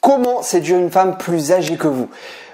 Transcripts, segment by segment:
Comment séduire une femme plus âgée que vous?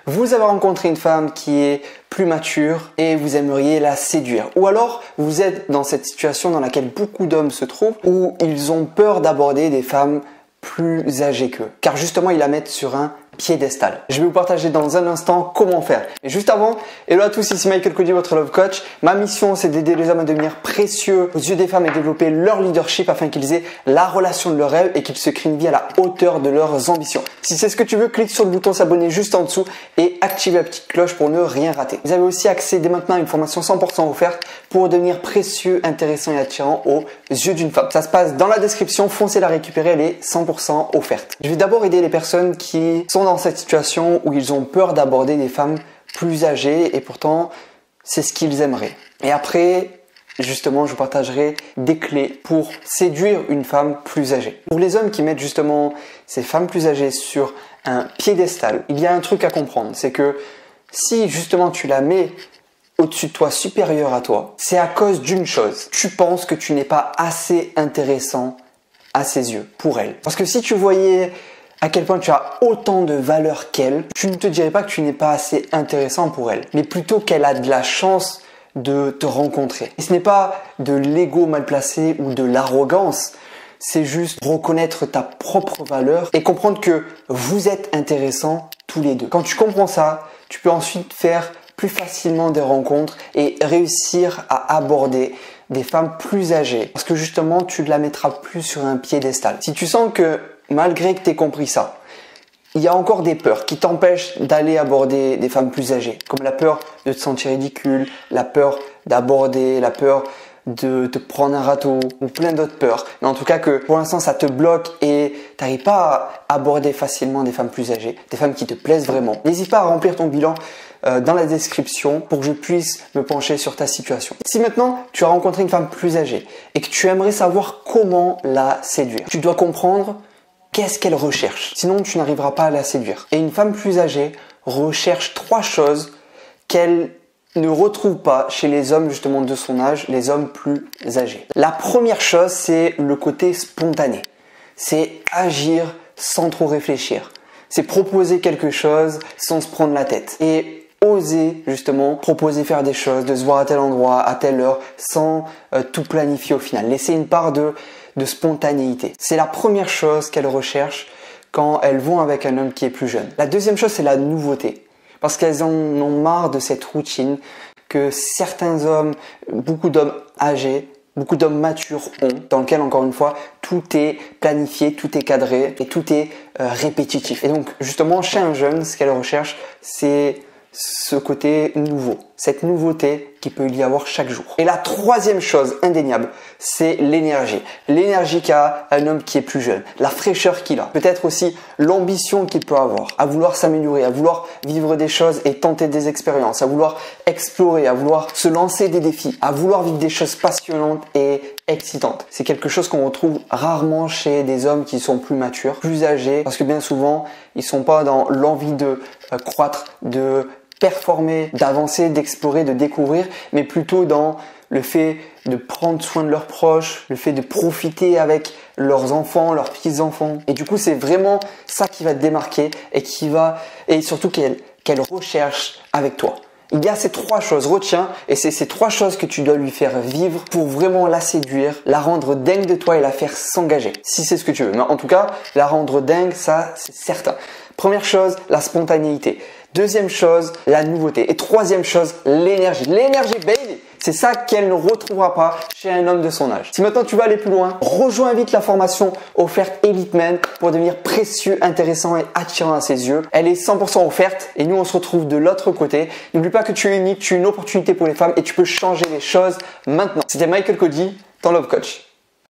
Vous avez rencontré une femme qui est plus mature et vous aimeriez la séduire. Ou alors, vous êtes dans cette situation dans laquelle beaucoup d'hommes se trouvent où ils ont peur d'aborder des femmes plus âgées qu'eux. Car justement, ils la mettent sur un piédestal. Je vais vous partager dans un instant comment faire. Et juste avant, hello à tous, ici Michael Cody, votre love coach. Ma mission, c'est d'aider les hommes à devenir précieux aux yeux des femmes et développer leur leadership afin qu'ils aient la relation de leur rêve et qu'ils se créent une vie à la hauteur de leurs ambitions. Si c'est ce que tu veux, clique sur le bouton s'abonner juste en dessous et active la petite cloche pour ne rien rater. Vous avez aussi accès dès maintenant à une formation 100% offerte pour devenir précieux, intéressant et attirant aux yeux d'une femme. Ça se passe dans la description, foncez la récupérer, elle est 100% offerte. Je vais d'abord aider les personnes qui sont dans cette situation où ils ont peur d'aborder des femmes plus âgées et pourtant c'est ce qu'ils aimeraient. Et après, justement, je vous partagerai des clés pour séduire une femme plus âgée. Pour les hommes qui mettent justement ces femmes plus âgées sur un piédestal, il y a un truc à comprendre, c'est que si justement tu la mets au-dessus de toi, supérieur à toi, c'est à cause d'une chose. Tu penses que tu n'es pas assez intéressant à ses yeux pour elle. Parce que si tu voyais à quel point tu as autant de valeur qu'elle, tu ne te dirais pas que tu n'es pas assez intéressant pour elle, mais plutôt qu'elle a de la chance de te rencontrer. Et ce n'est pas de l'ego mal placé ou de l'arrogance, c'est juste reconnaître ta propre valeur et comprendre que vous êtes intéressants tous les deux. Quand tu comprends ça, tu peux ensuite faire plus facilement des rencontres et réussir à aborder des femmes plus âgées parce que justement tu ne la mettras plus sur un piédestal. Si tu sens que malgré que tu aies compris ça, il y a encore des peurs qui t'empêchent d'aller aborder des femmes plus âgées, comme la peur de te sentir ridicule, la peur d'aborder, la peur de te prendre un râteau ou plein d'autres peurs. Mais en tout cas que pour l'instant ça te bloque et tu n'arrives pas à aborder facilement des femmes plus âgées, des femmes qui te plaisent vraiment. N'hésite pas à remplir ton bilan dans la description pour que je puisse me pencher sur ta situation. Si maintenant tu as rencontré une femme plus âgée et que tu aimerais savoir comment la séduire, tu dois comprendre qu'est-ce qu'elle recherche. Sinon, tu n'arriveras pas à la séduire. Et une femme plus âgée recherche 3 choses qu'elle ne retrouve pas chez les hommes justement de son âge, les hommes plus âgés. La première chose, c'est le côté spontané. C'est agir sans trop réfléchir. C'est proposer quelque chose sans se prendre la tête. Et oser justement proposer faire des choses, de se voir à tel endroit, à telle heure, sans tout planifier au final. Laisser une part de spontanéité. C'est la première chose qu'elles recherchent quand elles vont avec un homme qui est plus jeune. La deuxième chose, c'est la nouveauté. Parce qu'elles en ont marre de cette routine que certains hommes, beaucoup d'hommes âgés, beaucoup d'hommes matures ont, dans lequel, encore une fois, tout est planifié, tout est cadré et tout est répétitif. Et donc, justement, chez un jeune, ce qu'elle recherche, c'est ce côté nouveau, cette nouveauté qu'il peut y avoir chaque jour. Et la troisième chose indéniable, c'est l'énergie. L'énergie qu'a un homme qui est plus jeune, la fraîcheur qu'il a, peut-être aussi l'ambition qu'il peut avoir, à vouloir s'améliorer, à vouloir vivre des choses et tenter des expériences, à vouloir explorer, à vouloir se lancer des défis, à vouloir vivre des choses passionnantes et excitantes. C'est quelque chose qu'on retrouve rarement chez des hommes qui sont plus matures, plus âgés, parce que bien souvent, ils sont pas dans l'envie de croître, de performer, d'avancer, d'explorer, de découvrir, mais plutôt dans le fait de prendre soin de leurs proches, le fait de profiter avec leurs enfants, leurs petits-enfants. Et du coup, c'est vraiment ça qui va te démarquer et surtout qu'elle recherche avec toi. Il y a ces 3 choses, retiens, et c'est ces 3 choses que tu dois lui faire vivre pour vraiment la séduire, la rendre dingue de toi et la faire s'engager, si c'est ce que tu veux. Mais en tout cas, la rendre dingue, ça, c'est certain. Première chose, la spontanéité. Deuxième chose, la nouveauté. Et troisième chose, l'énergie. L'énergie, baby! C'est ça qu'elle ne retrouvera pas chez un homme de son âge. Si maintenant tu veux aller plus loin, rejoins vite la formation offerte Elite Men pour devenir précieux, intéressant et attirant à ses yeux. Elle est 100% offerte et nous on se retrouve de l'autre côté. N'oublie pas que tu es unique, tu es une opportunité pour les femmes et tu peux changer les choses maintenant. C'était Michael Cody, ton Love Coach.